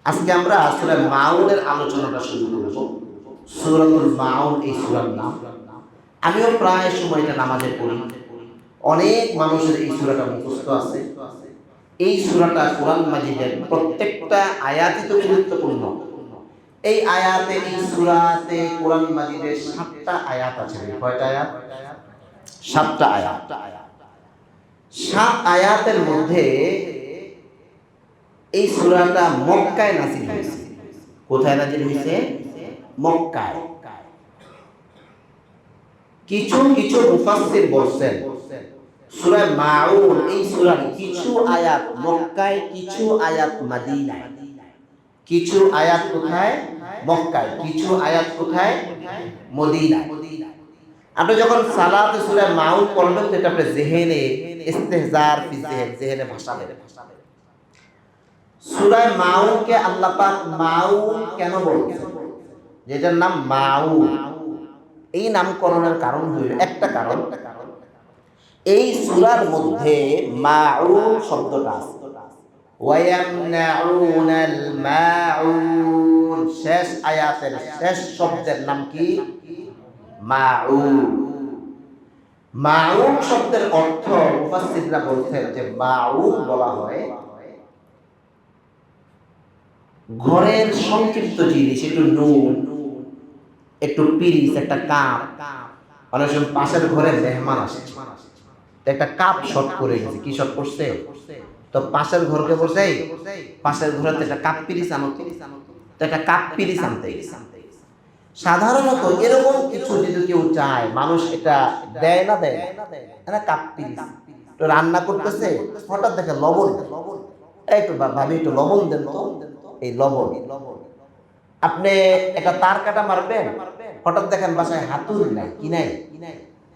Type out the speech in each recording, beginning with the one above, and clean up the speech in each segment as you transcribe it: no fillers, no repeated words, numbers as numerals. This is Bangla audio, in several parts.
আজকে আমরা সূরা মাউনের আলোচনাটা শুরু করব। সূরাতুল মাউন এই সূরার নাম। আমিও প্রায় সময়টা নামাজে পড়ি। অনেক মানুষের এই সূরাটা মুখস্থ আছে। এই সূরাটা কোরআন মাজিদের প্রত্যেকটা আয়াতই তো গুরুত্বপূর্ণ। এই আয়াতে এই সূরাতে কোরআন মাজিদের ৭টা আয়াত আছে। কয়টা আয়াত? ৭টা আয়াত। ৭ আয়াতের মধ্যে এই সূরাটা মক্কায় নাযিল হয়েছে। কোথায় নাযিল হয়েছে? মক্কায়। কিছু কিছু মুফাসসির বলছেন সূরা মাউন এই সূরার কিছু আয়াত মক্কায়, কিছু আয়াত মদিনায়। কিছু আয়াত কোথায়? মক্কায়। কিছু আয়াত কোথায়? মদিনায়। আপনি যখন সালাতে সূরা মাউন পড়বেন তো এটা আপনার জেহেনে ইস্তেহজার ফি জেহেনে ভাসাবেন। সূরা মাউনকে আল্লাহ পাক মাউন কেন বলেছেন? যেটার নাম মাউন, এই নামকরণের কারণ হইল একটা কারণ, এই সূরার মধ্যে মাউন শব্দটা আছে। ওয়ায়ামনাউনাল মাউন, শেষ আয়াতের শেষ শব্দের নাম কি? মাউন। মাউন শব্দের অর্থ মুফাসসিররা বলছেন যে মাউন বলা হয় ঘরের সংক্ষিপ্ত জিনিস, একটু নুন, একটু পিরিচ, একটা কাপ। অনেক সময় পাশের ঘরে মেহমান আসে, একটা কাপ শর্ট করে গেছে। কি শর্ট করছে? তো পাশের ঘরকে বলছে পাশের ঘরে একটা কাপ পিরিচ আনো, তো একটা কাপ পিরিচ আনতে গেছে। সাধারণত এরকম কিছু যদি কেউ চায়, মানুষ এটা দেয় না দেয় না, কাপ পিরিচ। তো রান্না করতেছে, হঠাৎ দেখে লবণ, একটু ভাবি একটু লবণ দেন তো। এই লবণ, আপনি একটা তার কাটা মারবেন, হঠাৎ দেখেন বাসায় হাতুর নাই, কি নাই।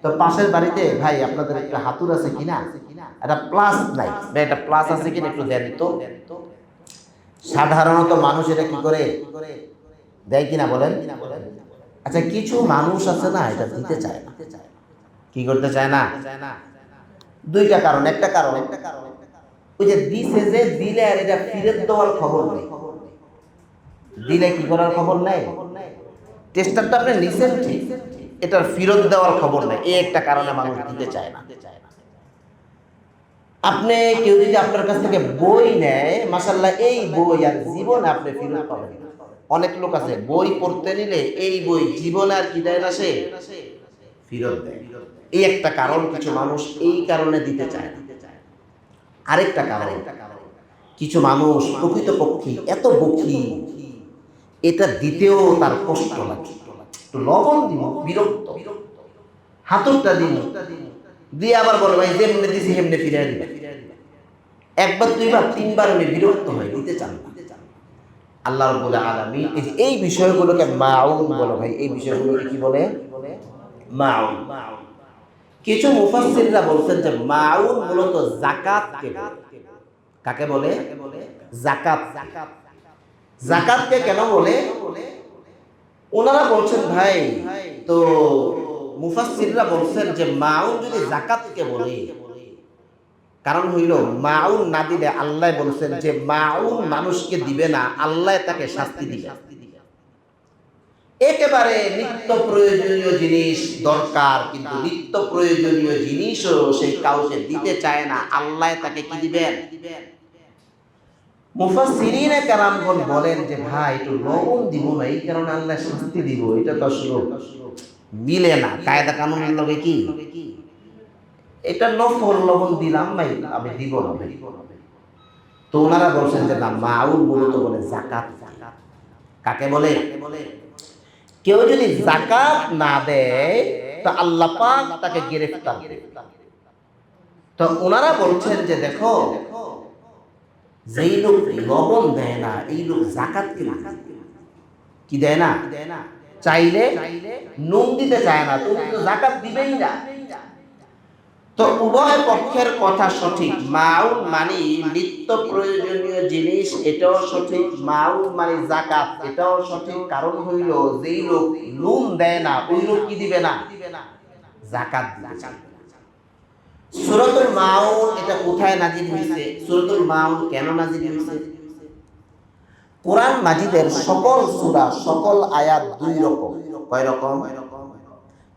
তো পাশের বাড়িতে, ভাই আপনাদের একটা হাতুর আছে কিনা, একটা প্লাস নাই, একটা প্লাস আছে কিনা একটু দেন তো। সাধারণত মানুষ এটা কি করে দেয় কিনা বলেন? আচ্ছা, কিছু মানুষ আছে না এটা দিতে চায় না। কি করতে চায় না? দুইটা কারণ। একটা কারণ ওই যে দিছে, যে দিলে আর এটা ফিরত দেওয়ার খবর নেই। দিলে কি করার খবর নাই? টেস্টারটা আপনি নিছেন ঠিক, এটার ফিরত দেওয়ার খবর নাই। এই একটা কারণে মানুষ দিতে চায় না। আপনি কেউ যদি আপনার কাছ থেকে বই নেয়, মাশাআল্লাহ এই বই আর জীবনে আপনি ফিরত পাবেন না। অনেক লোক আছে বই পড়তে নিলে এই বই জীবনে আর কি দেয় না, সে ফিরত দেয়। এই একটা কারণ, কিছু মানুষ এই কারণে দিতে চায় না। আরেকটা কারণ, কিছু মানুষ প্রকৃতপক্ষে এত বখি, এটা দিতেও তার কষ্ট লাগে। একটু লবণ দিব, বিরক্ত, হাতুরটা দিব, দিয়ে আবার বলে ভাই যেমনে দিছি হেমনে ফিরে দিবে। একবার দুইবার তিনবার উনি বিরক্ত হয়, দিতে চান না। আল্লাহ রাব্বুল আলামিন এই বিষয়গুলোকে মাউন বলে। ভাই এই বিষয়গুলোকে কি বলে? মাউন। কিছু মুফাসসিররা বলছেন যে মাউন মূলত যাকাতকে বলে। কাকে বলে? যাকাত। যাকাতকে কেন বলে? ওনারা বলছেন ভাই, তো মুফাসসিররা বলছেন যে মাউন যদি যাকাতকে বলে, কারণ হইল মাউন না দিলে আল্লাহ বলছেন যে মাউন মানুষকে দিবে না, আল্লাহ তাকে শাস্তি দিবে। একেবারে নিত্য প্রয়োজনীয় জিনিস দরকার, কিন্তু নিত্য প্রয়োজনীয় জিনিসও সেই কাউকে দিতে চায় না, আল্লাহ তাকে কি দিবেন? মুফাসসিরিনে কেরামগণ বলেন যে ভাই একটু লবণ দিব না, এই কারণে আল্লাহ শাস্তি দিব, এটা তো আসলে মিলে না কায়দা কানুনের লগে। কি এটা নফল লবণ দিলাম ভাই, আমি দিব না ভাই। তো ওনারা বলছেন যে না, মাউন মূলত বলে যাকাত। কাকে বলে? কেউ যদি যাকাত না দেয় তো আল্লাহ পাক তাকে গ্রেফতার করবে। তো ওনারা বলছেন যে দেখো, যেই লোক লবণ দেয় না, এই লোক যাকাত কি দেয় না, চাইলে নুন দিতে চায় না, তুমি তো যাকাত দিবেই না। তো উভয় পক্ষের কথা সঠিক। মাউন মানে নিত্য প্রয়োজনীয় জিনিস, এটাও সঠিক। মাউন মানে যাকাত, এটাও সঠিক। কারণ হইল যেই লোক নুন দেয় না, ওই লোক কি দিবে না? যাকাত দিবে না। সূরাতুল মাউন এটা কোথায় নাযিল হয়েছে? সূরাতুল মাউন কেন নাযিল হয়েছে? কোরআন মাজিদের সকল সূরা সকল আয়াত দুই রকম। কয় রকম?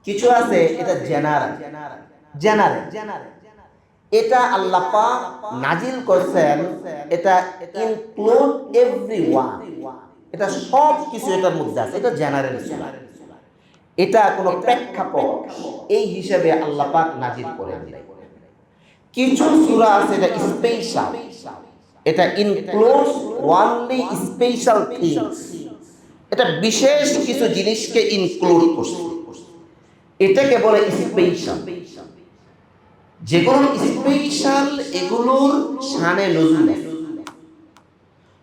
কিছু আছে এটা জেনারেল, এটা আল্লাহ পাক নাজিল করছেন, এটা ইনক্লুড এভরিওয়ান, এটা সব কিছু এটার মধ্যে আছে, এটা জেনারেল সূরা। এটা কোনো প্রেক্ষাপট এই হিসাবে আল্লাহ পাক নাজিল করেন নাই। কিছু সূরা আছে এটা স্পেশাল, এটা ইনক্লুডস ওনলি স্পেশাল থিংস, এটা বিশেষ কিছু জিনিসকে ইনক্লুড করছে, এটাকে বলে স্পেশাল। যেগুলো স্পেশাল এগুলোর শানে নজুল আছে।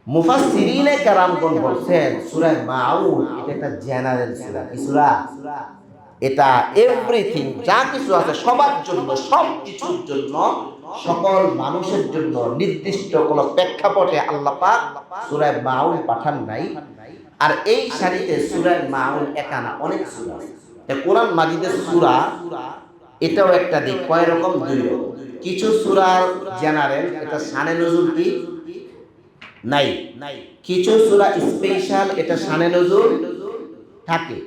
মুফাসসিরিনে কেরামগণ বলছেন সূরা মাউন এটা একটা জেনারেল সূরা। কি সূরা? এটা এভরিথিং, যা কিছু আছে সবার জন্য, সব কিছুর জন্য, সকল মানুষের জন্য নির্দিষ্ট কোনো প্রেক্ষাপটে আল্লাহ পাক সূরা মাউন পাঠান নাই। আর এই সারিতে সূরা মাউন একা না, অনেক সূরা আছে। কোরআন মাজিদের সূরা এটাও একটা দিক। কয় রকম? দুই রকম। কিছু সূরা জেনারেল, এটা শানে নজুল কি নাই। কিছু সূরা স্পেশাল, এটা শানে নজুল থাকে।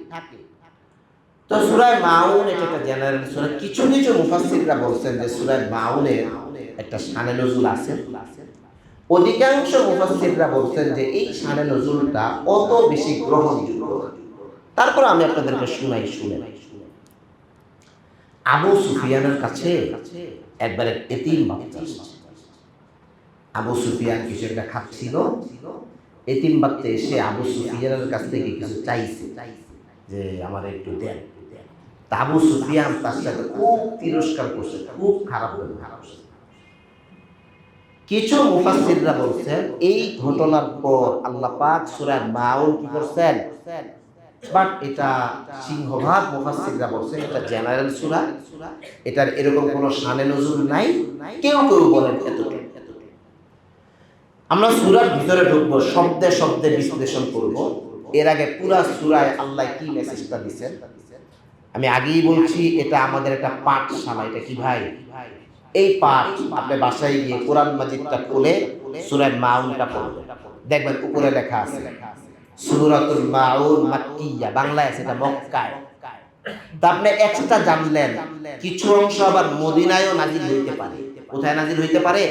তো সূরা মাউন এটা একটা জেনারেল সূরা। কিছু কিছু মুফাসসিররা বলছেন যে সূরা মাউনের একটা শানে নজুল আছে। অধিকাংশ মুফাসসিররা বলছেন যে এই শানে নজুলটা অত বেশি গ্রহণযোগ্য। তারপর আমি আপনাদেরকে শুনে আবু সুফিয়ানের কাছে একবার এক এতিম বাচ্চা আসছে। আবু সুফিয়ান কিছু একটা খাচ্ছিল, এতিম বাচ্চা এসে আবু সুফিয়ানের কাছ থেকে কিছু চাইছে যে আমার একটু দেন। তা আবু সুফিয়ান তার সাথে খুব তিরস্কার করছে, খুব খারাপ ব্যবহার করছে। কিছু মুফাসসিররা বলছেন এই ঘটনার পর আল্লাহ পাক সূরা মাউন কি করছেন, বাট এটা সিংহভাগ মুফাসসিররা বলছেন এটা জেনারেল সূরা, এটার এরকম কোনো শানে নজুল নাই। কেউ কেউ বলেন এতটুকু। আমরা সূরার ভিতরে ঢুকবো, শব্দে শব্দে বিশ্লেষণ করব। এর আগে পুরা সূরায় আল্লাহ কি মেসেজটা দিয়েছেন আমি আগেই বলছি, এটা আমাদের একটা পাঠশালা। এটা কি ভাই? এই পাঠ আপনি বাসায় গিয়ে কোরআন মাজিদটা খুলে সূরা মাউনটা পড়বেন, দেখবেন উপরে লেখা আছে সূরাতুল মাউন মাক্কিয়া, বাংলায় আছে এটা মক্কায়। তা আপনি এক্সট্রা জানলেন কিছু অংশ আবার মদিনায়ও নাজিল হইতে পারে। কোথায় নাজিল হইতে পারে?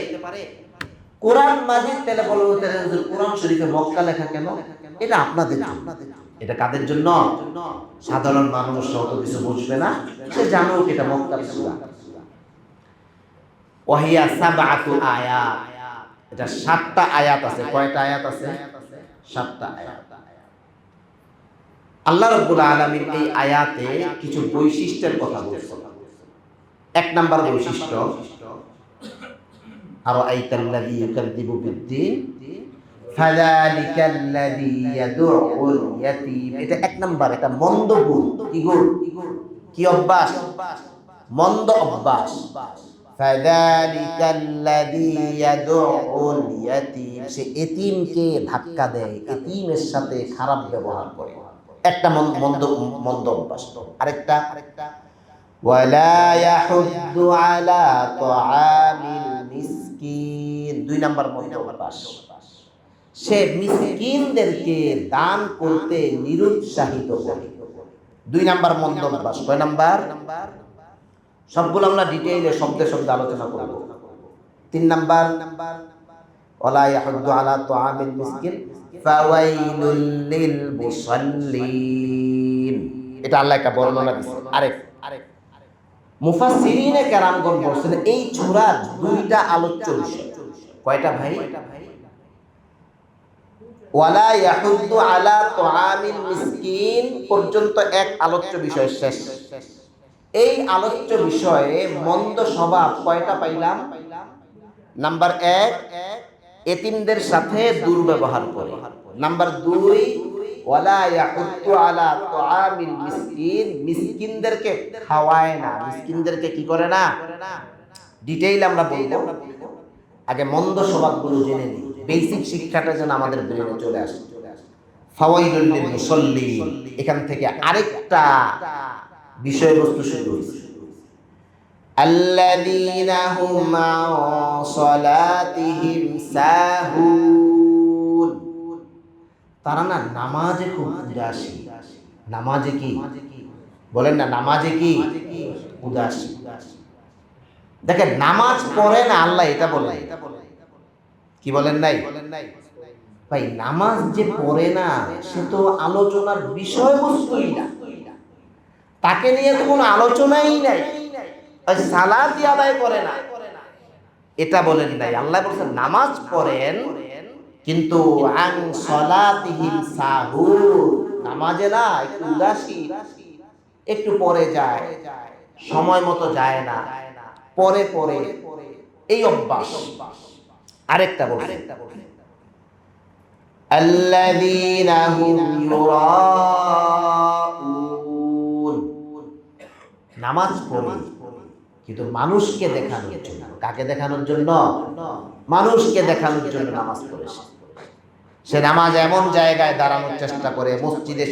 কোরআন মাজিদ তেলে বলা হতে কোরআন শরীফে মক্কা লেখা কেন? এটা আপনাদের জন্য। এটা কাদের জন্য? সাধারণ মানুষ অত কিছু বুঝবে না, সে জানো এটা মক্কার সূরা। ওয়াহিয়া সাবআতু আয়াত, এটা 7টা আয়াত আছে। কয়টা আয়াত আছে? 7টা আয়াত। আল্লাহ রাব্বুল আলামিন এই আয়াতে কিছু বৈশিষ্ট্যের কথা বলছেন। এক নাম্বার বৈশিষ্ট্য আরাআইতাল্লাযী ইউকাযযিবু বিদ্দীন ফাযালিকাল্লাযী ইয়াদউল ইয়াতীম। এটা এক নাম্বার, এটা মন্দ গুণ। কি গুণ? কি অভ্যাস? মন্দ অভ্যাস। ফাযালিকাল্লাযী ইয়াদউল ইয়াতীম, সে এতিমকে ধাক্কা দেয়, এতিমের সাথে খারাপ ব্যবহার করে, একটা মন্দ অভ্যাস। আরেকটা ওয়ালা ইয়াহুদ্দু আলা তুআমিল মিসকিন, 2 নাম্বার মন্দ অভ্যাস। সে মিসকিনদেরকে দান করতে নিরুৎসাহিত করে, 2 নাম্বার মন্দ অভ্যাস। কয় নাম্বার? সবগুলো আমরা ডিটেইলে শব্দে শব্দে আলোচনা করব। 3 নাম্বার ওয়ালা ইয়াহুদ্দু আলা তুআমিল মিসকিন ফাওয়াইলুল লিল মুসাল্লিন, এটা আল্লাহ একটা বর্ণনা দিয়েছে। আরেক মুফাসসিরিনে কেরামগণ বলেছেন এই সূরার 2টা আলোচ্য বিষয়। কয়টা ভাই? ওয়ালা ইয়াহুদ্দু আলা তুআমিল মিসকিন পর্যন্ত এক আলোচ্য বিষয় শেষ। এই আলোচ্য বিষয়ে মন্দ স্বভাব কয়টা পাইলাম? নাম্বার 1, এতিমদের সাথে দুর্ব্যবহার করে। নাম্বার 2, ওয়ালা ইয়াহুদ্দু আলা তুআমিল মিসকিন, মিসকিনদেরকে খাওয়ায় না, মিসকিনদেরকে কি করে না। ডিটেইল আমরা বলবো, আগে মন্দ স্বভাবগুলো জেনে নিই, বেসিক শিক্ষাটা যেন আমাদের ব্রেনে চলে আসে। ফাওয়াইলুল লিল মুসাল্লিন, এখান থেকে আরেকটা বিষয়বস্তু শুরু হয়েছে। আল্লাযীনা হুম আন সালাতিহিম সাহুন, তারা না নামাজে খুব উদাসী। নামাজে কি বলেন না, নামাজে কি উদাসী। দেখেন নামাজ পড়ে না আল্লাহ এটা বলে, কি বলেন নাই ভাই? নামাজ যে পড়ে না সে তো আলোচনার বিষয়বস্তুই না, তাকে নিয়ে তো কোনো আলোচনাই নাই। সালাতই আদায় করে না এটা বলেন নাই। আল্লাহ বলছেন নামাজ পড়েন কিন্তু আন সালাতিহিম সাহুন, নামাজে না একটু উদাসী, একটু পরে যায়, সময় মতো যায় না, পরে পরে এই অভ্যাস। আরেকটা বলছে আল্লাযীনা হুম ইউরাউন, নামাজ পড়ে কিন্তু মানুষকে দেখানোর জন্য। কাকে দেখানোর জন্য? মানুষকে দেখানোর জন্য নামাজ পড়েছে। সে নামাজ এমন জায়গায় দাঁড়ানোর চেষ্টা করে, মসজিদে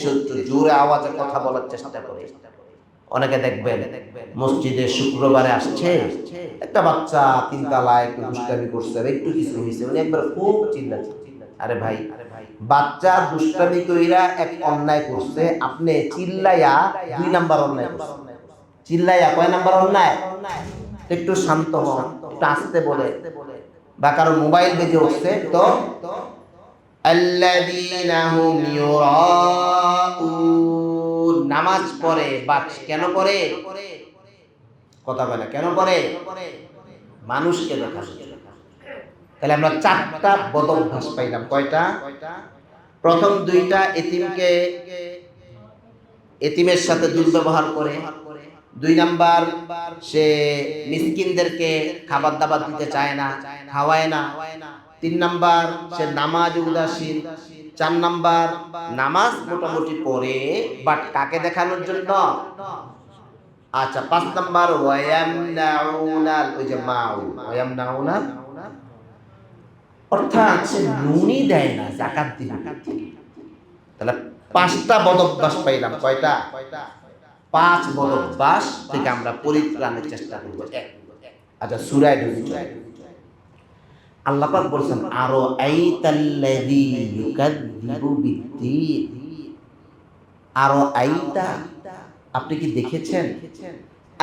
জোরে আওয়াজে কথা বলার চেষ্টা করে। অনেকে দেখবেন মসজিদে শুক্রবারে আসছে, একটা বাচ্চা তিনতলায় একটু দুষ্টামি করছে, একটু কিছু হয়েছে, উনি একবার খুব চিল্লাচ্ছে। আরে ভাই, বাচ্চা দুষ্টামি কইরা এক অন্যায় করছে, আপনি চিল্লাইয়া 2 নাম্বার অন্যায় করছেন। চিল্লাইয়া কয় নাম্বার অন্যায়? একটু শান্ত হন, একটু আস্তে বলে। বা কারো মোবাইল বেজে উঠছে তো আল্লাযীনা হুম ইউরাউন, নামাজ পড়ে বাট কেন পড়ে? কথা বলে কেন পড়ে? মানুষকে দেখার জন্য। তাহলে আমরা 4টা বদঅভ্যাস পাইলাম। কয়টা? প্রথম 2টা এতিমের সাথে দুর্ব্যবহার করে। 2 নাম্বার সে মিসকিনদেরকে খাবার দাবার দিতে চায় না, খাওয়ায় না। 3 নাম্বার সে নামাজ উদাসীন। 4 নাম্বার নামাজ মোটামুটি পড়ে বাট কাকে দেখানোর জন্য? আচ্ছা 5 নাম্বার ওয়ায়ামনাউনাল, ওই যে মাউল ওয়ায়ামনাউনাল, অর্থাৎ সে নুনি দেয় না, যাকাত দিবে। তাহলে 5টা বদঅভ্যাস পাইলাম। কয়টা? 5 বদঅভ্যাস থেকে আমরা পরিত্রাণের চেষ্টা করব। আচ্ছা সূরা ঢুকি। আল্লাহ পাক বলেন আরো আইতাল্লাযী ইউকাযযিবু বিদ্দীন, আরো আইতা, আপনি কি দেখেছেন?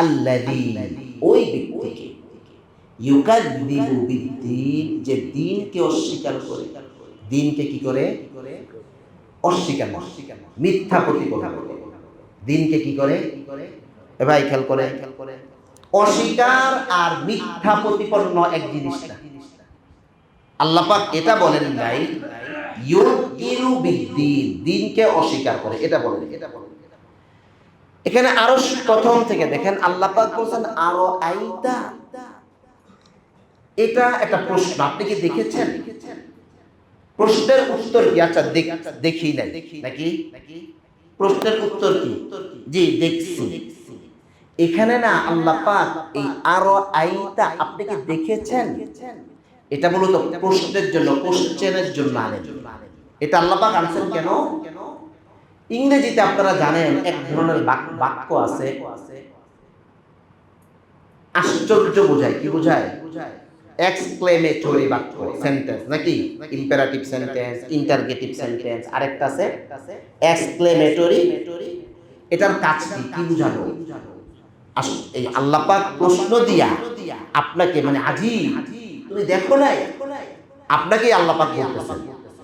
আল্লাযী, ওই ব্যক্তিকে, ইউকাযযিবু বিদ্দীন, যে দিনকে অস্বীকার করে। দিনকে কি করে? অস্বীকার, মিথ্যা প্রতিপন্ন। দিনকে কি করে? এ ভাই খেয়াল করে, অস্বীকার আর মিথ্যা প্রতিপন্ন এক জিনিস না। আল্লাহ পাক এটা বলেন নাই ইউকিরু বিদ্দীন, দিনকে অস্বীকার করে, এটা বলেন। এখানে আরো প্রথম থেকে দেখেন আল্লাহ পাক বলেন আরো আইতা, এটা একটা প্রশ্ন, আপনি কি দেখেছেন? প্রশ্নের উত্তর কি? আচ্ছা দেখি নাই নাকি? প্রশ্নের উত্তর কি? জি দেখছি। এখানে না আল্লাহ পাক এই আরো আইতা, আপনি কি দেখেছেন, এটা মূলত প্রশ্নের জন্য, কোশ্চেনের জন্য আনেন। এটা আল্লাহ পাক আনছেন কেন? ইংরেজিতে আপনারা জানেন এক ধরনের বাক্য আছে, আশ্চর্য বোঝায়। কি বোঝায়? এক্সক্লেমেটরি বাক্য, সেন্টেন্স নাকি? ইম্পারেটিভ সেন্টেন্স, ইন্টারগেটিভ সেন্টেন্স, আরেকটা আছে এক্সক্লেমেটরি। এটার কাজ কি? কি বোঝানো? এই আল্লাহ পাক প্রশ্ন দিয়া আপনাকে, মানে আজিব, তুমি দেখো নাই, আপনাকে আল্লাহ পাক বলতেছেন।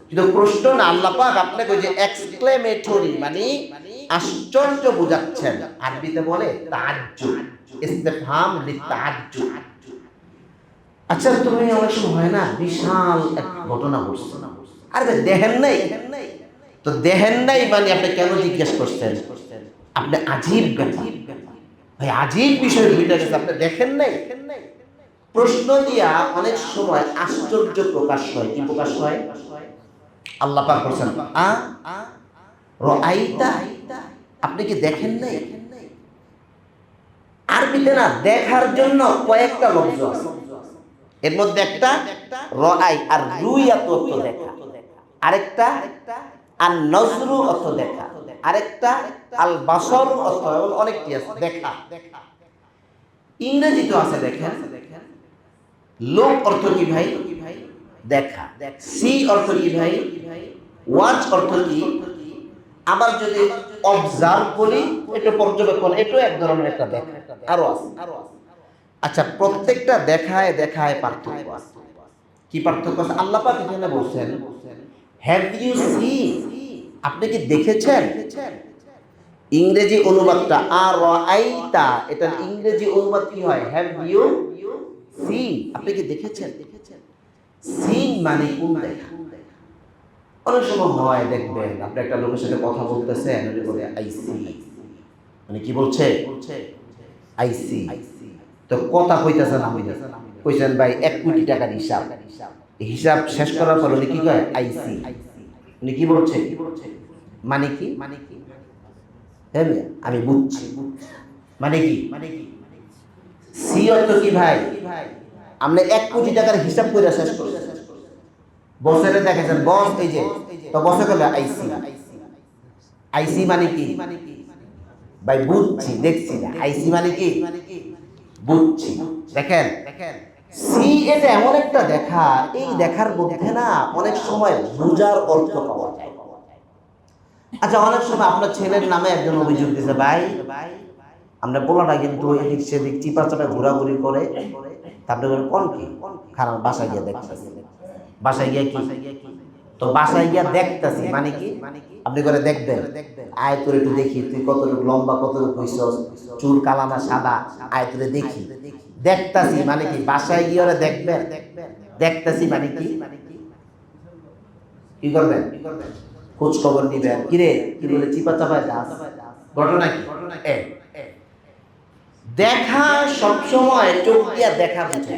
কিন্তু প্রশ্ন না, আল্লাহ পাক আপনাকে ওই যে এক্সক্লেমেটরি মানে আশ্চর্য বোঝাচ্ছেন। আরবিতে বলে তাআজ্জুব, ইসতিফহাম লিতাআজ্জুব। আচ্ছা তুমি অনেক সময় হয় না, বিশাল এক ঘটনা ঘটছে, আরে দেখেন নাই, তো দেখেন নাই মানে আপনি কেন জিজ্ঞেস করছেন? আপনি আজীব ভাই, আজীব বিষয় বুঝে গেছে, আপনি দেখেন নাই। প্রশ্ন দিয়া অনেক সময় আশ্চর্য প্রকাশ হয়। কি প্রকাশ হয়? আল্লাহ পাক বলেন রাআইতা, আপনি কি দেখেন নাই? আরবিতে না দেখার জন্য কয়েকটা লফজ আছে, এর মধ্যে একটা রাআই আর রুইয়াত অর্থ দেখা, আরেকটা আর নজরু অর্থ দেখা, আরেকটা আল বাসর অর্থ, অনেকটি আছে দেখা। ইংরেজিতে আছে দেখেন, লোক অর্থ কি ভাই? দেখা। সি অর্থ কি ভাই? ওয়াচ অর্থ কি? আবার যদি অবজার্ভ বলি, এটা পর্যবেক্ষণ, এটাও এক ধরনের একটা দেখা, আরো আছে। আচ্ছা, প্রত্যেকটা দেখায় দেখায় পার্থক্য আছে। কি পার্থক্য আছে? আল্লাহ পাক এখানে বলছেন, হ্যাভ ইউ সিন, আপনি কি দেখেছেন? ইংরেজি অনুবাদটা আর আইতা, এটার ইংরেজি অনুবাদ কি হয়? হ্যাভ ইউ সিন, আপনি কি দেখেছেন? সিন মানে কোন দেখা? অনেক সময় হয় দেখবেন, আপনি একটা লোকের সাথে কথা বলতেছেন, বলে আইসি, মানে কি বলছে? আইসি। তো কথা কইতেছে না, কইছেন ভাই 1 কোটি টাকার হিসাব, হিসাব শেষ করার পর উনি কি কয়? আইসি। উনি কি বলছে? মানে কি? হ্যাঁ আমি বুঝছি। মানে কি? সি অর্থ কি ভাই? আপনি 1 কোটি টাকার হিসাব করে শেষ করছেন, বছরে দেখেছেন, বস এই যে, তো বসে গেলে আইসি। আইসি মানে কি ভাই? বুঝছি, দেখছি না। আইসি মানে কি? বুঝছি। দেখেন, সি এটা এমন একটা দেখা, এই দেখার মধ্যে না অনেক সময় বুঝার অর্থ পাওয়া যায়। আচ্ছা, অনেক সময় আপনার ছেলের নামে একজন অভিযোগ দিছে, ভাই আমরা পোলাটা কিন্তু এদিক সেদিক চিপা চাপা ঘোরাঘুরি করে, তারপরে কোন কি খারাপ, বাসায় গিয়ে দেখতেছি। বাসায় গিয়ে কি? তো বাসায় গিয়া দেখতেছি মানে কি? আপনি করে দেখবেন, আয় তোর একটু দেখি, তুই কতটুকু লম্বা, কতটুকু হইছস, চুল কালা না সাদা, আয় তোরে দেখি। দেখতাছি মানে কি? বাসায় গিয়ে ওরা দেখবেন। দেখতাছি মানে কি? কি করবেন? খোঁজ খবর নিবেন, কিরে কি বলে চিপা চাপায় যাস, ঘটনা কি? দেখা সবসময় চোখ দিয়া দেখা বুঝে।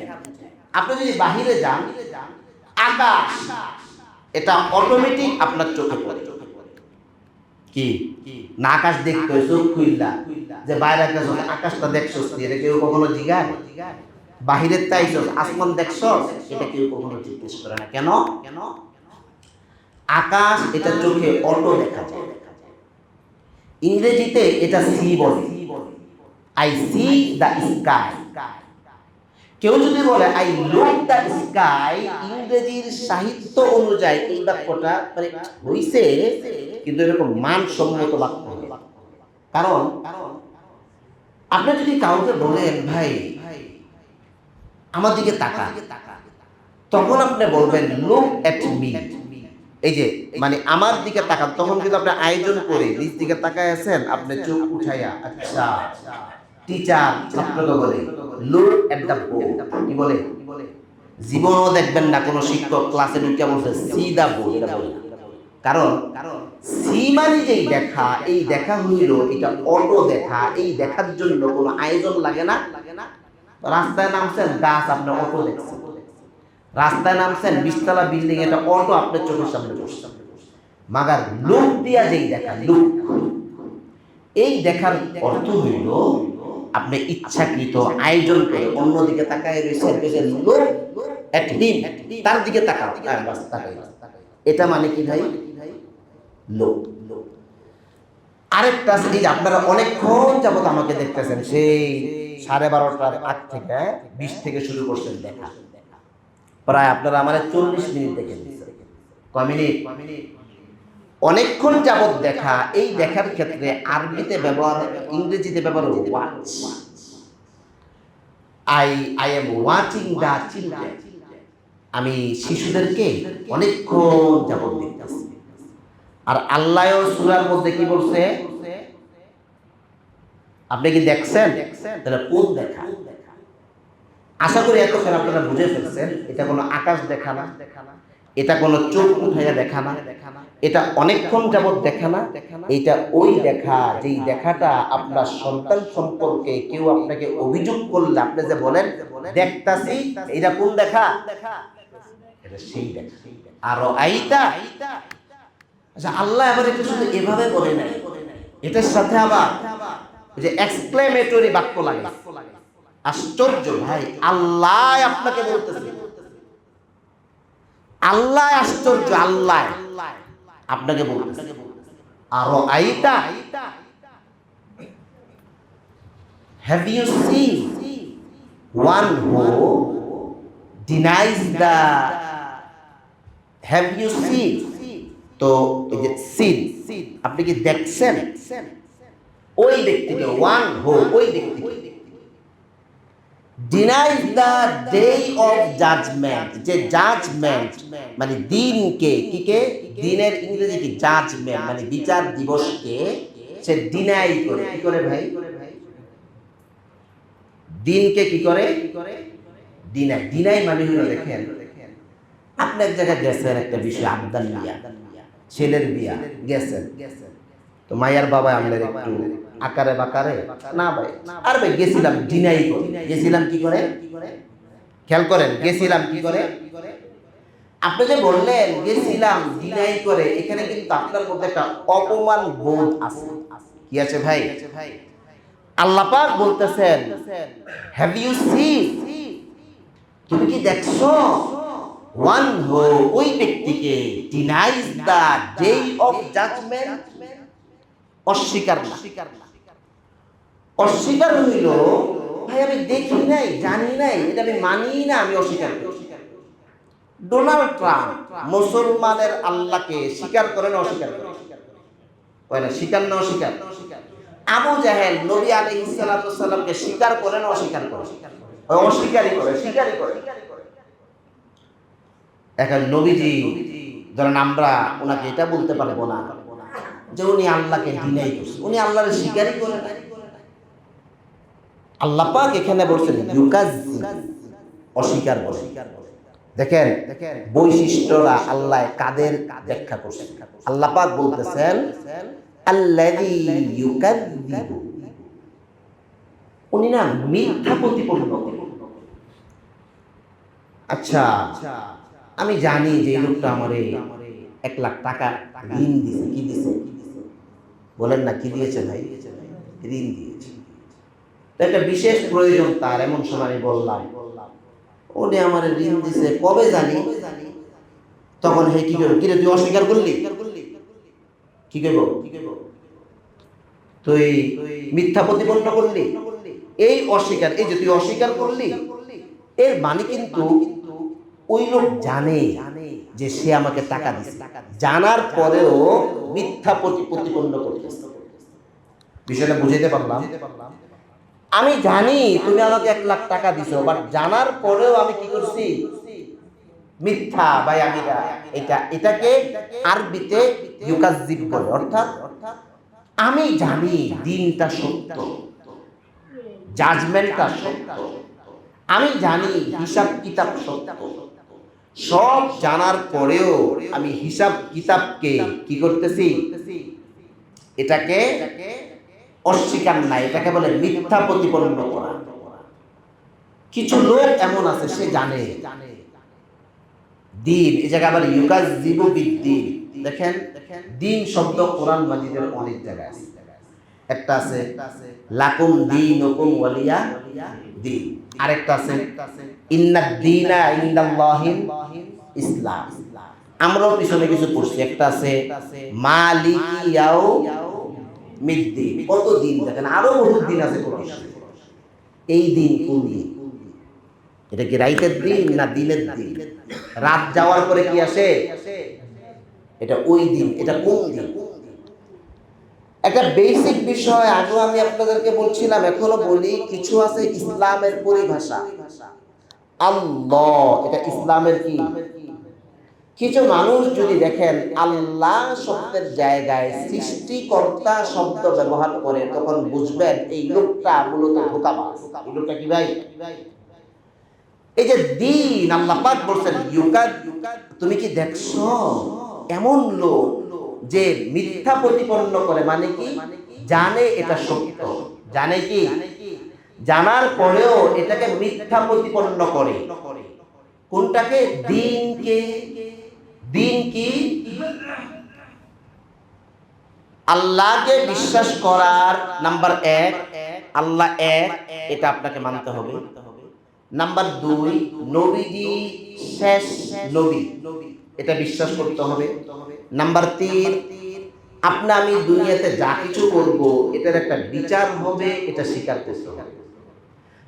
আপনি যদি বাহিরে যান, আকাশ এটা অটোমেটিক আপনার চোখে পড়ে। কি না আকাশ দেখতে হয় চোখ খুইলা, যে বাইরে আকাশটা দেখছস, এটা কেউ কখনো জিজ্ঞাসা? বাহিরের তাইছস, আসমান দেখছস, এটা কেউ কখনো জিজ্ঞেস করে না। কেন? আকাশ এটা চোখে অটো দেখা যায়। ইংরেজিতে এটা সি বলে, আই সি দ্য স্কাই। কেউ যদি বলে আই লুক দ্য স্কাই, ইংরেজির সাহিত্য অনুযায়ী এই বাক্যটা মানে হইছে, কিন্তু এরকম মানসম্মত বাক্য। কারণ আপনি যদি কাউকে বলেন, ভাই আমার দিকে তাকা, তখন আপনি বলবেন লুক এট মি, এই যে মানে আমার দিকে তাকান। তখন কিন্তু আপনি আয়োজন করে নিজ দিকে তাকায় আছেন, আপনি চোখ উঠাইয়া, আচ্ছা টিচার ছাত্রকে বলে লুক এট দ্য বোর্ড, কি বলে? জীবনও দেখবেন না কোনো শিক্ষক ক্লাসে ঢুকে বলছে সি দ্য বোর্ড, এটা বলে। কারণ সি মানে যেই দেখা, এই দেখা হইল এটা অটো দেখা। এই দেখার জন্য কোনো আয়োজন লাগে না। রাস্তায় নামছেন, গাছ আপনি অটো দেখছেন। রাস্তায় নামছেন, 20 তলা বিল্ডিং, এটা অটো আপনার চোখের সামনে বসছে। মাগার লুক দিয়া যেই দেখা, লুক, এই দেখার অর্থ হইল আপনি ইচ্ছাকৃত আয়োজন করে অন্যদিকে তাকায় রয়েছেন, লুক এট হিম, তার দিকে তাকাও, বাস তাকাই। এটা মানে কি ভাই? লোক। আরেকটা আছে, আপনারা অনেকক্ষণ যাবত আমাকে দেখতেছেন, সেই 12:30টার আগ থেকে 20 থেকে শুরু করছেন দেখা, প্রায় আপনারা আমার 40 মিনিট দেখে দিচ্ছেন। কয় মিনিট? অনেকক্ষণ যাবত দেখা। এই দেখার ক্ষেত্রে আরবিতে ব্যবহার, ইংরেজিতে ব্যবহার watch. I am watching the children, আমি শিশুদেরকে অনেকক্ষণ যাবত দেখতেছি। আর আল্লাহ সূরার মধ্যে কি বলছে? আপনি কি দেখছেন? তাহলে কোন দেখা? আশা করি এতক্ষণ আপনারা বুঝে ফেলছেন, এটা কোনো আকাশ দেখা না, এটা কোনো চোখ উঠাইয়া দেখা না, এটা অনেকক্ষণ যাবত দেখা না। এটা ওই দেখা, যেই দেখাটা আপনার সন্তান সম্পর্কে কেউ আপনাকে অভিযোগ করলে আপনি যে বলেন দেখতাছি, এটা কোন দেখা? এটা সেই দেখা। আর আইতা, আচ্ছা আল্লাহ আবার এটা শুধু এভাবে বলে নাই, এটার সাথে আবার যে এক্সক্লেমেটরি বাক্য লাগে। আশ্চর্য ভাই, আল্লাহ আপনাকে বলতেছে, আল্লাহ আশ্চর্য, আল্লাহ আপনাকে বলতেছে আর আইতা, have you seen one who denies the, have you seen তো এই যে সিন, আপনি কি দেখছেন ওই ব্যক্তিকে, ওয়ান হো, ওই ব্যক্তিকে denies the day of judgement, যে জাজমেন্ট মানে দিনকে, কিকে, দিনের ইংরেজি কি, জাজমেন্ট মানে বিচার দিবসকে সে ডিনাই করে। কি করে ভাই? দিনকে কি করে? ডিনাই। ডিনাই মানে হলো, দেখেন আপনি এক জায়গায় গেছেন, একটা বিষয় আবদান নিয়া, ছেলের বিয়া গেছেন, তো মায়ের বাবা আমাদের একটু আকারে বাকারে, না ভাই, আর ভাই গেছিলাম ডিনাই করে। গেছিলাম কি করে? খেয়াল করেন, গেছিলাম কি করে? আপনি যে বললেন গেছিলাম ডিনাই করে, এখানে কিন্তু আপনার মধ্যে একটা অপমান বোধ আছে। কি আছে ভাই? আল্লাহ পাক বলতেছেন, হ্যাভ ইউ সিন, তুমি কি দেখছো, ওয়ান হো, ওই ব্যক্তিকে, denies the day of judgement, অস্বীকার না। অস্বীকার হইল, ভাই আমি দেখি নাই, জানি নাই, এটা আমি মানি না, আমি অস্বীকার করি। ডোনাল্ড ট্রাম্প মুসলমানের আল্লাহকে স্বীকার করে না অস্বীকার করে? না, স্বীকার না অস্বীকার? আবু জাহেল নবী আলাইহিস সালাতু ওয়াস সালামকে স্বীকার করে না অস্বীকার করে? অস্বীকারই করে, স্বীকারই করে। এখন নবীজি, ধরেন আমরা ওনাকে এটা বলতে পারবো না যে উনি আল্লাহকে ডিনাই করছে, উনি আল্লাহর স্বীকারই করে না। আল্লাহ পাক এখানে বলছেন ইউকাজ্জিব, অস্বীকার করে। দেখেন বৈশিষ্ট্যরা আল্লাহ কাদের ব্যাখ্যা করছেন। আল্লাহ পাক বলতেছেন আল্লাযী ইউকাজ্জিবু, উনি না মিথ্যা প্রতিপন্ন করেন। আচ্ছা, আমি জানি যে এই লোকটা আমারে 1 লাখ টাকা ঋণ দিয়েছে। কি দিয়েছে বলেন না? কি দিয়েছে ভাই? ঋণ দিয়েছে। একটা বিশেষ প্রয়োজন তার, এমন সময় আমি বললাম উনি আমার ঋণ দিছে, কবে জানি। তখন হে কি করবো? কিরে তুই অস্বীকার করলি? কি করবো? তুই মিথ্যা প্রতিপন্ন করলি। এই অস্বীকার, এই যে তুই অস্বীকার করলি, এর মানে কিন্তু ওই লোক জানে যে সে আমাকে টাকা দিচ্ছে, জানার পরেও মিথ্যা প্রতিপন্ন করতেছে। বিষয়টা বুঝাইতে পারলাম? আমি জানি তুমি আমাকে 1 লাখ টাকা দিছো, বাট জানার পরেও আমি কি করছি? মিথ্যা। ভাই আমি এটাকে আরবিতে ইউকাজ্জিব বলে। অর্থাৎ আমি জানি দিনটা সত্য, জাজমেন্টটা সত্য, আমি জানি হিসাব কিতাব সত্য, সব জানার পরেও আমি হিসাব কিতাবকে কি করতেছি? এটাকে অস্বীকার নাই, এটাকে বলে মিথ্যা প্রতিপন্ন করা। কিছু লোক এমন আছে, সে জানে দিন, এই জায়গায় আবার ইউকাজ্জিবু বিদ্দিন। দেখেন দিন শব্দ কোরআন মাজিদের অনেক জায়গায় আছে। একটা আছে লাকুম দীনুকুম ওয়ালিয়া দিন, আরেকটা আছে ইন্নাদ দীনা ইনদাল্লাহিল ইসলাম। আমরাও পিছনে কিছু পড়ছি। একটা আছে মালিকি ইয়াউমিদ্দিন। কত দিন দেখেন, আরো বহু দিন আছে কোরআন। এই দিন কোন দিন? এটা কি রাইতের দিন না দিনের দিন? রাত যাওয়ার পরে কি আসে? এটা ওই দিন। এটা কোন দিন? একটা বেসিক বিষয় আগেও আমি আপনাদেরকে বলছিলাম, এখনো বলি, কিছু আছে ইসলামের পরিভাষা। আল্লাহ, এটা ইসলামের কি? কিছু মানুষ যদি দেখেন আল্লাহ শব্দের জায়গায় সৃষ্টিকর্তা শব্দ ব্যবহার করে, তখন বুঝবেন এই লোকটা মূলত ধোঁকাবাজ। এই লোকটা কি ভাই? এই যে দিন, আল্লাহ পাক বলছেন ইউকাদ, তুমি কি দেখছো এমন লোক যে মিথ্যা প্রতিপন্ন করে? মানে কি? জানে এটা সত্য, জানে কি? জানার পরেও এটাকে মিথ্যা প্রতিপন্ন করে। কোনটাকে? দিনকে। দিন কি? আল্লাহকে বিশ্বাস করার নাম্বার 1, আল্লাহ এক, এটা আপনাকে মানতে হবে। নাম্বার 2, নবীজি শেষ নবী, এটা বিশ্বাস করতে হবে। নাম্বার 3, আপনি আমি দুনিয়াতে যা কিছু করব এটার একটা বিচার হবে, এটা স্বীকার করতে হবে।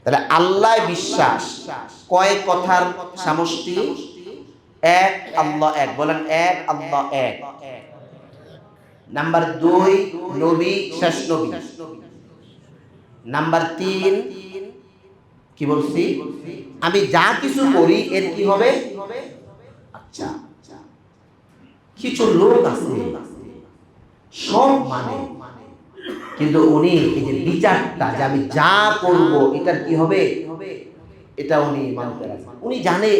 তাহলে আল্লাহ বিশ্বাস কয় কথার সমষ্টি? এক, আল্লাহ এক, বলেন এক, আল্লাহ এক। নাম্বার 2, নবী শেষ নবী। নাম্বার 3, কি বলছি, আমি যা কিছু করি এর কি হবে। আচ্ছা, কিছু লোক আছে সব মানে, কিন্তু উনি এই যে বিচারটা যে আমি যা করব এটার কি হবে, এটা উনি মানতে রাজি। উনি জানে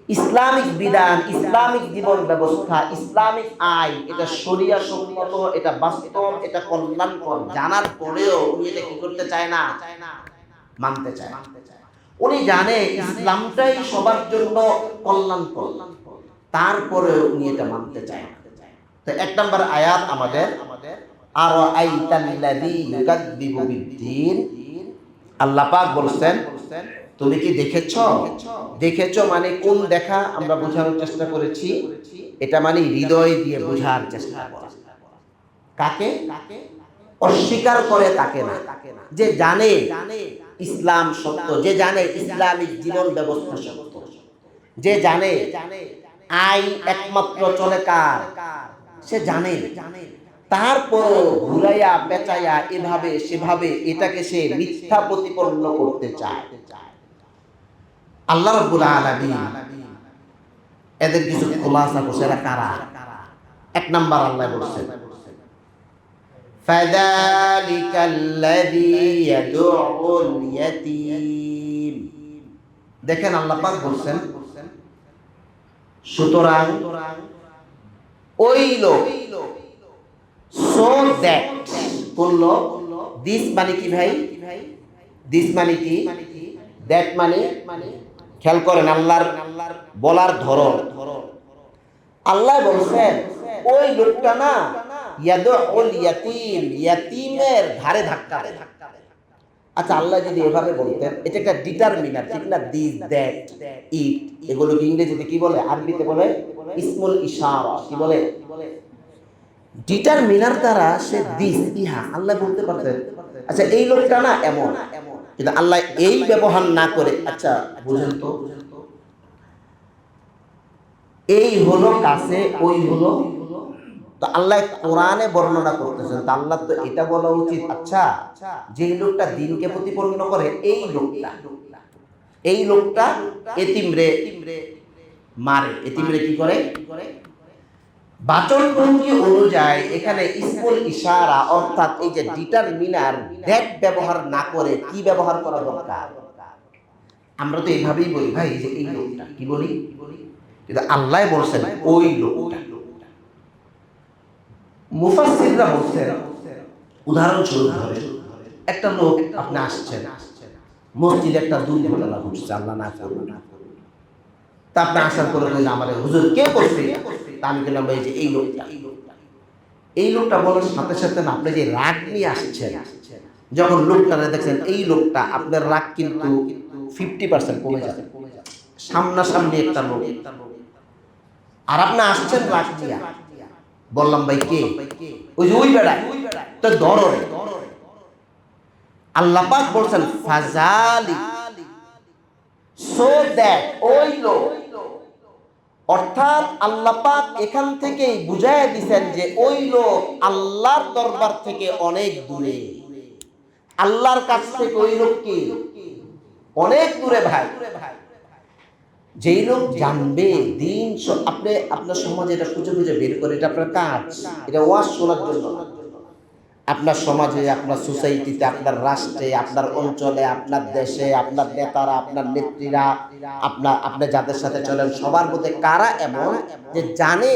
ইসলামিক বিধান, ইসলামিক জীবন ব্যবস্থা, ইসলামিক আইন, এটা শরিয়া সম্মত, এটা বাস্তব, এটা কল্যাণকর জানার পরেও উনি এটা কি করতে চায় না, মানতে চায়। উনি জানে ইসলামটাই সবার জন্য কল্যাণকর, তারপরেও উনি এটা মানতে চায় না। তো 1 নম্বর আয়াত আমাদের, আর আইতাল্লাযী ইউকাযযিবু বিদ্দীন। আল্লাহ পাক বলছেন, তুমি কি দেখেছো? দেখেছো মানে কোন দেখা, আমরা বোঝানোর চেষ্টা করেছি, এটা মানে হৃদয় দিয়ে বোঝার চেষ্টা করা। কাকে? অস্বীকার করে তাকে না, যে জানে ইসলাম সত্য, যে জানে ইসলামিক জীবন ব্যবস্থা সত্য, যে জানে আইন একমাত্র চলে কার, সে জানে, তারপর ঘুরাইয়া পেঁচাইয়া এভাবে সেভাবে এটাকে সে মিথ্যা প্রতিপন্ন করতে চায়। আল্লাহ রাব্বুল আলামিন এদের কিছু খোলাসা করছে, এরা কারা। 1 নাম্বার আল্লাহ বলছেন, ফাযালিকাল্লাযী ইয়াদউল ইয়াতীম। দেখেন আল্লাহ পাক বলছেন, সুতরাং ওই লোক, সো দ্যাট, কোন লোক, দিস মানে কি ভাই, দিস মানে কি, দ্যাট মানে, খেয়াল করেন আল্লাহর বলার ধরন। আল্লাহ বলছেন ওই লোকটা না, ইয়াদউল ইয়াতীম, ইয়াতীমের ধারে ধাক্কা দেয়। আচ্ছা, আল্লাহ যদি এভাবে বলতেন, এটা একটা ডিটারমিনার, ঠিক না, দিস, দ্যাট, ইট, এগুলোকে ইংরেজিতে কি বলে, আরবিতে বলে ইসমুল ইশারা। কি বলে? ডিটারমিনার দ্বারা সে দিস, ইহা আল্লাহ বলতে পারতেন, আচ্ছা এই লোকটা না এমন, কিন্তু আল্লাহ এই ব্যবহার না করে, আচ্ছা বুঝেন তো, এই হলো কাছে, ওই হলো, তো আল্লাহ কোরআনে বর্ণনা করতেছেন, তো আল্লাহ তো এটা বলা উচিত, আচ্ছা যে লোকটা দিনকে প্রতিপন্ন করে, এই লোকটা, এই লোকটা এতিমরে মারে, এতিমরে কি করে। বাচনভঙ্গি অনুযায়ী এখানে ইসমুল ইশারা, অর্থাৎ এই যে ডিটারমিনার, দ্যাট ব্যবহার না করে কি ব্যবহার করা দরকার। আমরা তো এইভাবেই বলি ভাই, যে এই লোকটা, কি বলি, কিন্তু আল্লাহ বলছেন ওই লোকটা। মুফাসসিররা বলছেন, উদাহরণস্বরূপ ধরে একটা লোক, আপনি আসছেন মসজিদে, একটা দুর্ঘটনা ঘটছে, আল্লাহ না করুন, তা আপনি আসার পরে বললেন, আমার হুজুর কে করছে, তা আমি বললাম এই যে এই লোকটা। এই লোকটা বলার সাথে সাথে না, আপনি যে রাগ নিয়ে আসছেন, যখন লোকটা দেখছেন এই লোকটা, আপনার রাগ কিন্তু 50% কমে যাবে। সামনাসামনি একটা লোক, আর আপনি আসছেন রাগ নিয়ে, বললাম ভাই কে, ওই যে ওই বেড়ায়, তো ধরো। আল্লাহ পাক বলছেন ফাজালি, সো দ্যাট, ওই লোক, অর্থাৎ আল্লাহ পাক এখান থেকেই বুঝাইয়া দিবেন যে ওই লোক আল্লাহর দরবার থেকে অনেক দূরে, আল্লাহর কাছ থেকে ওই লোক কি অনেক দূরে ভাই। যেই লোক জানবে দিন, আপনি আপনার সমাজে এটা খুঁজে খুঁজে বের করে, এটা আপনার কাজ, এটা ওয়াজ শোনার জন্য না। আপনার সমাজে, আপনার সোসাইটিতে, আপনার রাষ্ট্রে, আপনার অঞ্চলে, আপনার দেশে, আপনার নেতারা, আপনার নেত্রীরা, আপনি যাদের সাথে চলেন, সবার মধ্যে কারা এমন যে জানে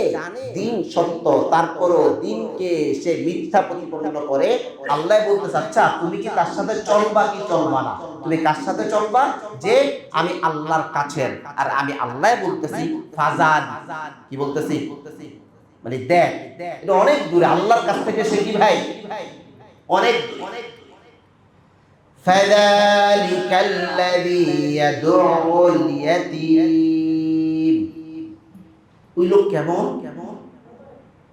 দিন সত্য, তারপরও দিনকে সে মিথ্যা প্রতিপন্ন করে। আল্লাহ বলতেছে, আচ্ছা তুমি কি তার সাথে চলবা কি চলবা না, তুমি কার সাথে চলবা, যে আমি আল্লাহর কাছের, আর আমি আল্লাহ বলতেছি ফাজাল, কি বলতেছি, মানে দেখ, এটা অনেক দূরে, আল্লাহর কাছ থেকে সে কি ভাই অনেক দূরে। ফাযালিকাল্লাযী ইয়াদউল ইয়াতীম, ওই লোক কেমন,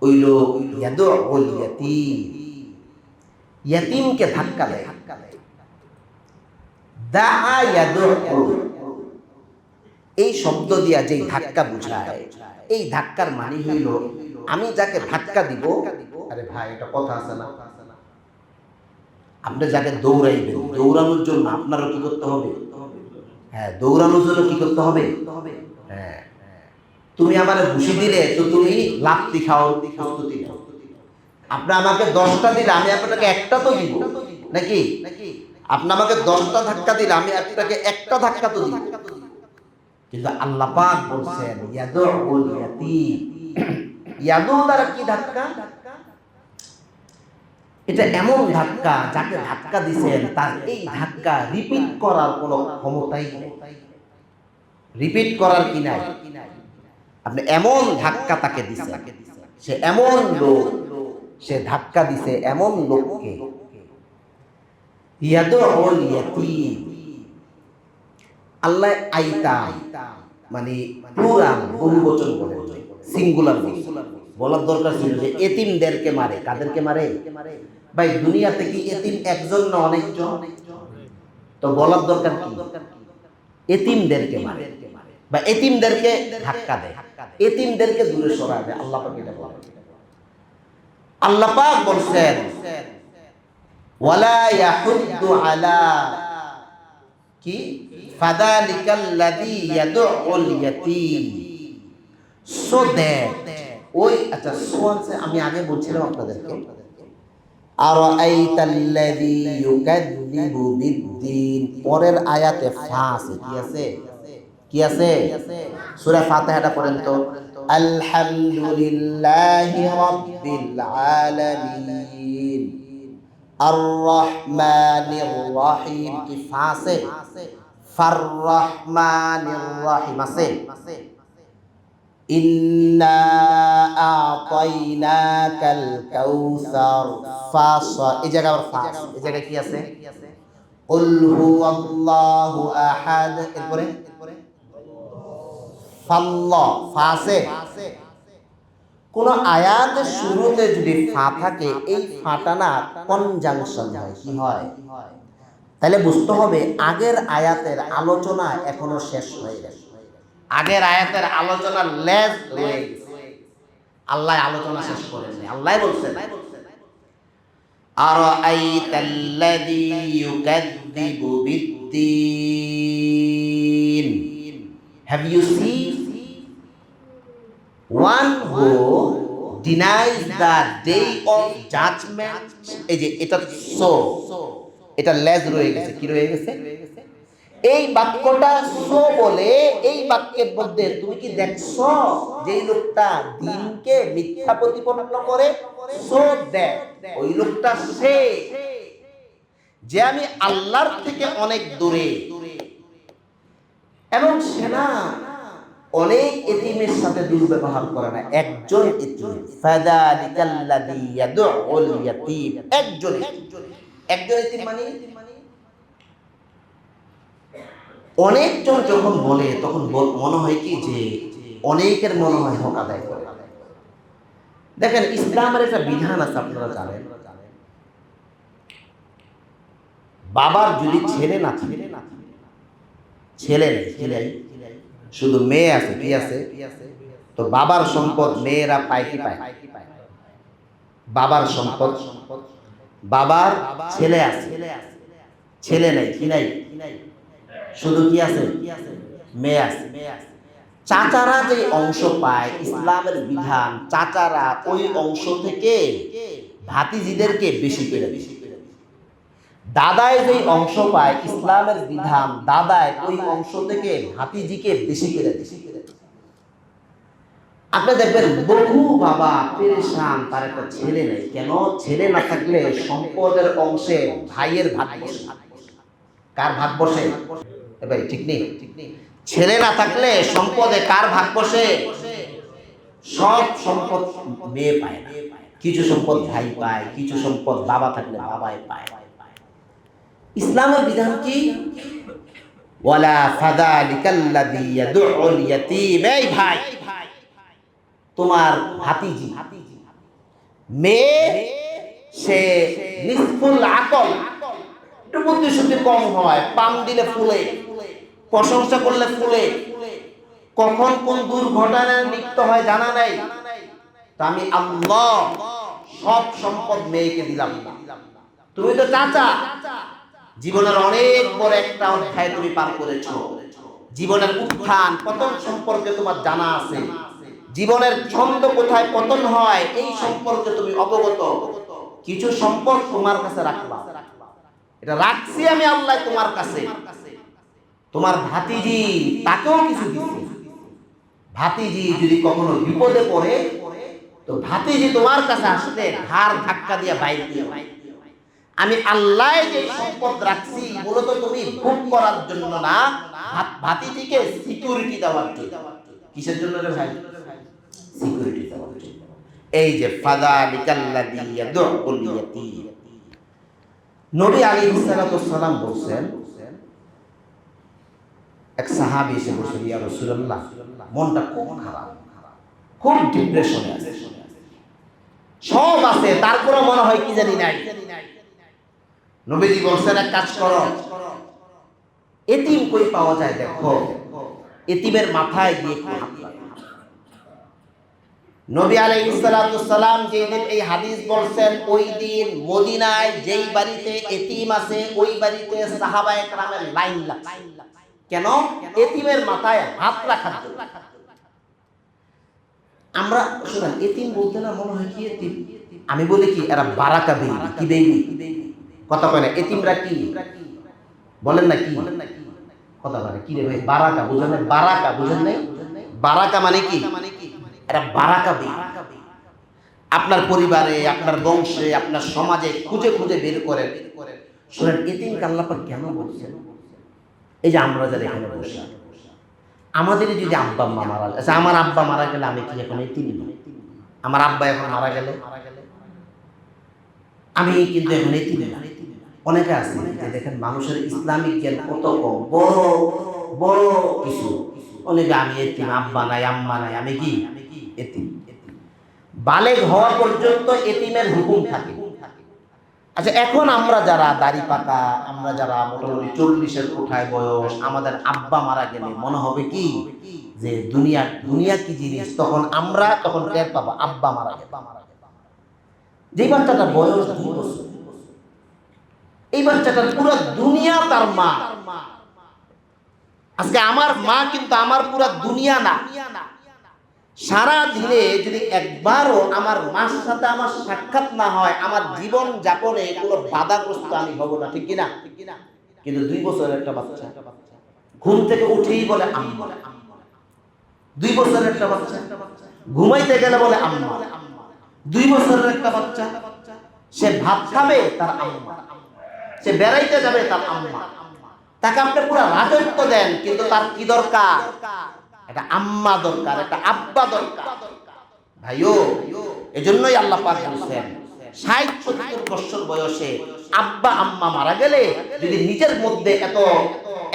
ওই লোক ইয়াদউল ইয়াতীম, ইয়াতীমকে ধাক্কা দেয়। দাআ ইয়াদউ, এই শব্দ দিয়া যেই ধাক্কা বুঝায়, এই ধাক্কার মানে হইল আমি যাকে ধাক্কা দিব, আরে ভাই এটা কথা আছে না, আপনি যাকে দৌড়াইবেন, দৌড়ানোর জন্য আপনারও কি করতে হবে? হ্যাঁ, দৌড়ানোর জন্য কি করতে হবে? হ্যাঁ, তুমি আমার ঘুষি দিলে তো তুমি লাফতি খাও, প্রস্তুতি নাও। আপনি আমাকে 10টা দিলে আমি আপনাকে একটা তো দিব নাকি? আপনি আমাকে 10টা ধাক্কা দিলে আমি আপনাকে একটা ধাক্কা তো দিব। কিন্তু আল্লাহ পাক বলছেন ইয়াদুল ইয়াতীম, ইয়াদু দ্বারা কি ধাক্কা? এটা এমন ধাক্কা যাকে ধাক্কা দিবেন তার এই ধাক্কা রিপিট করার কোনো ক্ষমতাই নেই, রিপিট করার কি নাই। আপনি এমন ধাক্কা তাকে দিছেন, সে এমন লোক, সে ধাক্কা দিছে এমন লোককে। ইয়াদুল ইয়াতীম, আল্লাহ আইতাম মানে প্লুরাল বহুবচন বলে, সিঙ্গুলার বলার দরকার ছিল যে এতিমদেরকে মারে। কাদেরকে মারে ভাই? দুনিয়াতে কি এতিম একজন না অনেকজন? তো বলার দরকার কি? এতিমদেরকে মারে বা এতিমদেরকে ধাক্কা দেয়, এতিমদেরকে দূরে সরায় দেয়। আল্লাহ পাক এটা বলেন। আল্লাহ পাক বলছেন ওয়ালা ইয়াহুদ্দু আলা কি ফাদালিকাল্লাযী ইয়াদউল ইয়াতীম, সো দ্যাট ওই, আচ্ছা সোয়ানসে আমি আগে বলছিলাম আপনাদেরকে, আরাআইতাল্লাযী ইউকাযযিবু বিদ্দীন, পরের আয়াতে ফা আছে, কি আছে? কি আছে? সূরা ফাতিহাটা পড়েন তো, আলহামদুলিল্লাহি রাব্বিল আলামিন আর রহমানির রহিম, কি ফা আছে? ফার রহমানির রহিম আছে। ইন্না আ'তাইনাকাল কাউসার, এই জায়গায় আবার ফা, এই জায়গায় কি আছে? কুল হুয়াল্লাহু আহাদ, এরপরে ফাল্লাহ, ফা আছে। কোন আয়াতের শুরুতে যদি ফা থাকে, এই ফাটা না কনজাংশন হয়, কি হয়? তাহলে বুঝতে হবে আগের আয়াতের আলোচনা এখনো শেষ হয়ে গেছে, আগের আয়াতের আলোচনা লেজ হয়ে গেছে, আল্লাহ আলোচনা শেষ করেন। আল্লাহ বলছেন আরাআইতাল্লাযী ইউকাযযিবু বিদ্দীন, have you seen one who denies the day of judgment? এই যে এটা সো, এটা লেজ রয়ে গেছে, কি রয়ে গেছে? এই বাক্যটা সো বলে, এই বাক্যের মধ্যে তুমি কি দেখছো যে এই লোকটা দিনকে মিথ্যা প্রতিপন্ন করে? সো দ্যাট ওই লোকটা সে যে আমি আল্লাহর থেকে অনেক দূরে, এবং সে না অনেক এতিমের সাথে দুর্ব্যবহার করে না, একজন এতিম। ফাযালিকাল্লাযী ইয়াদউল ইয়াতীম, একজন এতিম মানে অনেকজন যখন বলে তখন মনে হয় কি যে অনেকের মনে হয় হক আদায় করে। দেখেন ইসলামের একটা বিধান আছে, আপনারা জানেন, বাবার যদি ছেলে না থাকে, ছেলে নেই, শুধু মেয়ে আছে, কি আছে? তো বাবার সম্পদ মেয়েরা পায় কি পায়? বাবার সম্পদ, বাবার ছেলে আছে, ছেলে নেই, কি নাই? শুধু কি আছে? মেয়ে আছে। চাচারা যে অংশ পায়, ইসলামের বিধান চাচারা ওই অংশ থেকে ভাতিজিদেরকে বেশি করে দেয়। দাদায় যে অংশ পায়, ইসলামের বিধান দাদায় ওই অংশ থেকে ভাতিজিকে বেশি করে দেয়। আপনি দেখবেন বহু বাবা পেরেশান, তার একটা ছেলে নেই। কেন? ছেলে না থাকলে সম্পদের অংশে ভাইয়ের ভাগ বসে। কার ভাগ বসে? ভাই ঠিক নেই, ছেলে না থাকলে সম্পদে কার ভাগ বসে? সব সম্পদ মেয়ে পায় না, কিছু সম্পদ ভাই পায়, কিছু সম্পদ বাবা থাকলে বাবাই পায়। ইসলামের বিধান কি? ওয়ালা ফাযালিকাল্লাযী ইয়াদউল ইয়াতীম, এই ভাই তোমার ভাতিজি মেয়ে, সে নিসফুল আকল, একটু বুদ্ধি শুদ্ধি কম হয়, পাম দিলে ফুলে, প্রশংসা করলে ফুলে, কখন কোন দুর্ঘটনায় লিপ্ত হয় জানা নাই। তো আমি আল্লাহ সব সম্পদ মেয়েকে দিলাম না। তুমি তো চাচা, জীবনের অনেক বড় একটা অধ্যায় তুমি পার করেছো। জীবনের উত্থান পতন সম্পর্কে তোমার জানা আছে। জীবনের ছন্দ কোথায় পতন হয় এই সম্পর্কে তুমি অবগত। কিছু সম্পদ তোমার কাছে রাখলাম, এটা রাখছি আমি আল্লাহ তোমার কাছে। তোমার ভাতিজি, তাকেও কিছু দিচ্ছি। ভাতিজি যদি কখনো বিপদে পড়ে, তো ভাতিজি তোমার কাছে আসলে ঘাড় ধাক্কা দিয়ে বাইরে দিয়ে, আমি আল্লাহ যে সম্পদ রাখছি মূলত তুমি ভোগ করার জন্য না, ভাতিজিকে সিকিউরিটি দেওয়ার জন্য। কিসের জন্য রে ভাই? সিকিউরিটি দেওয়ার জন্য। এই যে ফাযালিকাল্লাযী ইয়াদউল ইয়াতীম, নবী আলাইহিস সালাতু ওয়াস সালাম বলেন, এক সাহাবী এসে বললেন, ইয়া রাসূলুল্লাহ, মনটা খুব খারাপ, খুব ডিপ্রেশনে আছে, সব আছে তারপরে মনে হয় কি জানি নাই। নবীজি বলছেন, এক কাজ করো, এতিম কই পাওয়া যায় দেখো, এতিমের মাথায় গিয়ে একটু হাত লাগাও। নবী আলাইহিস সালাতু ওয়াস সালাম যেদিন এই হাদিস বলছেন, ওই দিন মদিনায় যেই বাড়িতে এতিম আছে ওই বাড়িতে সাহাবায়ে কেরামের লাইন লাগছে। কেন? এতিমের মাথায় হাত রাখার জন্য। আমরা শুনেন, এতিম বলতে না মনে হয় কি এতিম, আমি বলি কি এরা বারাকা বেবি। কি বেবি? কথা কয় না। এতিমরা কি বলেন না? কি কথা বলে কি রে ভাই? বারাকা বুঝেন না? বারাকা বুঝেন নাই? বারাকা মানে কি? এরা বারাকা বেবি। আপনার পরিবারে, আপনার বংশে, আপনার সমাজে খুঁজে খুঁজে বের করেন। শুনেন, এতিমকে আল্লাহ পাক কেন বলছেন? এই যে আমরা যারা এখানে বসে, আমাদের যদি আব্বা আম্মা মারা গেলে, আচ্ছা আমার আব্বা মারা গেলে আমি কি এখন এতিম? আমার আব্বা এখন মারা গেলে আমি কিন্তু এখন এতিম না। অনেকে আছে যে দেখেন মানুষের ইসলামিক জ্ঞান কত কম, বড় বড় কিছু অনেকে, আমি এতিম, আব্বা নাই আম্মা নাই, আমি কি এতিম। বালেগ হওয়া পর্যন্ত এতিমের হুকুম থাকে। আচ্ছা এখন আমরা যারা দাড়ি পাকা, আমরা যারা মোটামুটি 40-এর কোঠায় বয়স, আমাদের আব্বা মারা গেলে মনে হবে কি যে দুনিয়া দুনিয়া কি জিনিস, তখন আমরা তখন টের পাবো আব্বা মারা গেল। যে বাচ্চাটার বয়স 2 বছর, এই বাচ্চাটার পুরো দুনিয়া তার মা। আজকে আমার মা কিন্তু আমার পুরো দুনিয়া না। সারা দিনে যদি একবারও আমার মার সাথে আমার সাক্ষাৎ না হয়, আমার জীবন যাপনে কোনো বাধাগ্রস্ত আমি হব না, ঠিক কিনা? কিন্তু 2 বছরের একটা বাচ্চা ঘুম থেকে উঠেই বলে আম্মা। 2 বছরের একটা বাচ্চা ঘুমাইতে গেলে বলে আম্মা। 2 বছরের একটা বাচ্চা সে ভাত খাবে তার আম্মা, সে বেড়াইতে যাবে তার আম্মা। তাকে আপনি পুরো রাজত্ব দেন, কিন্তু তার কি দরকার? একটা আম্মা দরকার, একটা আব্বা দরকার। ভাইও, এজন্যই আল্লাহ পাক বলেন 60-70 বছর বয়সে আব্বা আম্মা মারা গেলে যদি নিজের মধ্যে এত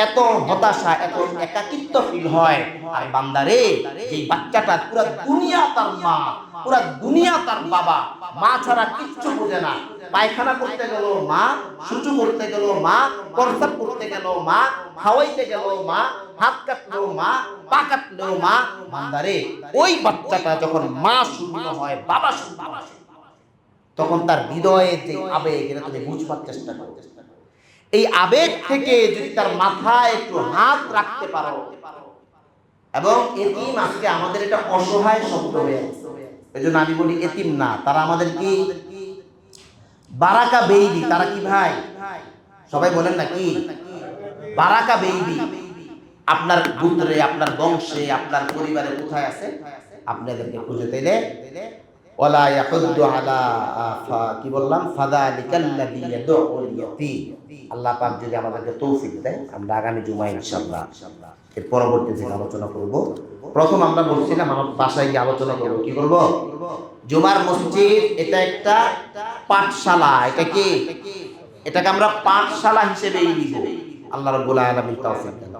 এত হতাশা, এত একাকিত্ব ফিল হয়, আর বান্দারে যেই বাচ্চাটা পুরো দুনিয়া তার মা, পুরো দুনিয়া তার বাবা, মা ছাড়া কিচ্ছু বোঝে না। পায়খানা করতে গেল মা, সুচু করতে গেল মা, প্রস্রাব করতে গেল মা, খাওয়াইতে গেল মা, হাত কাটলেও মা, পা কাটলেও মা। বান্দারে ওই বাচ্চাটা যখন মা শূন্য হয়, বাবা শূন্য হয়, তখন তার হৃদয়ের যে আবেগ, এটা তুমি বুঝবার চেষ্টা করো। এই আবেগ থেকে যদি তার মাথায় একটু হাত রাখতে পারো, এবং এতিম আজকে আমাদের এটা অসহায় শব্দ হয়ে গেছে, এজন্য আমি বলি এতিম না, তারা আমাদের কি বারাকা বেবি। তারা কি ভাই? সবাই বলেন না কি বারাকা বেবি? আপনার পুত্রে, আপনার বংশে, আপনার পরিবারে কোথায় আছে, আপনাদেরকে খুঁজে দিলে ওয়ালা ইয়াহুদ্দু আলা কি বললাম, ফাযালিকাল্লাযী ইয়াদউল ইয়াতীম। আল্লাহ পাক যদি আমাদেরকে তৌফিক দেয়, আমরা আগামী জুমায় ইনশাআল্লাহ এর পরবর্তী দিন আলোচনা করব। প্রথম আমরা বলছিলাম আমার বাসায় গিয়ে আলোচনা করব। কি করব? জুমার মসজিদ এটা একটা পাঠশালা। এটা কি? এটাকে আমরা পাঠশালা হিসেবেই নিব। আল্লাহ রাব্বুল আলামিন তৌফিক দেন।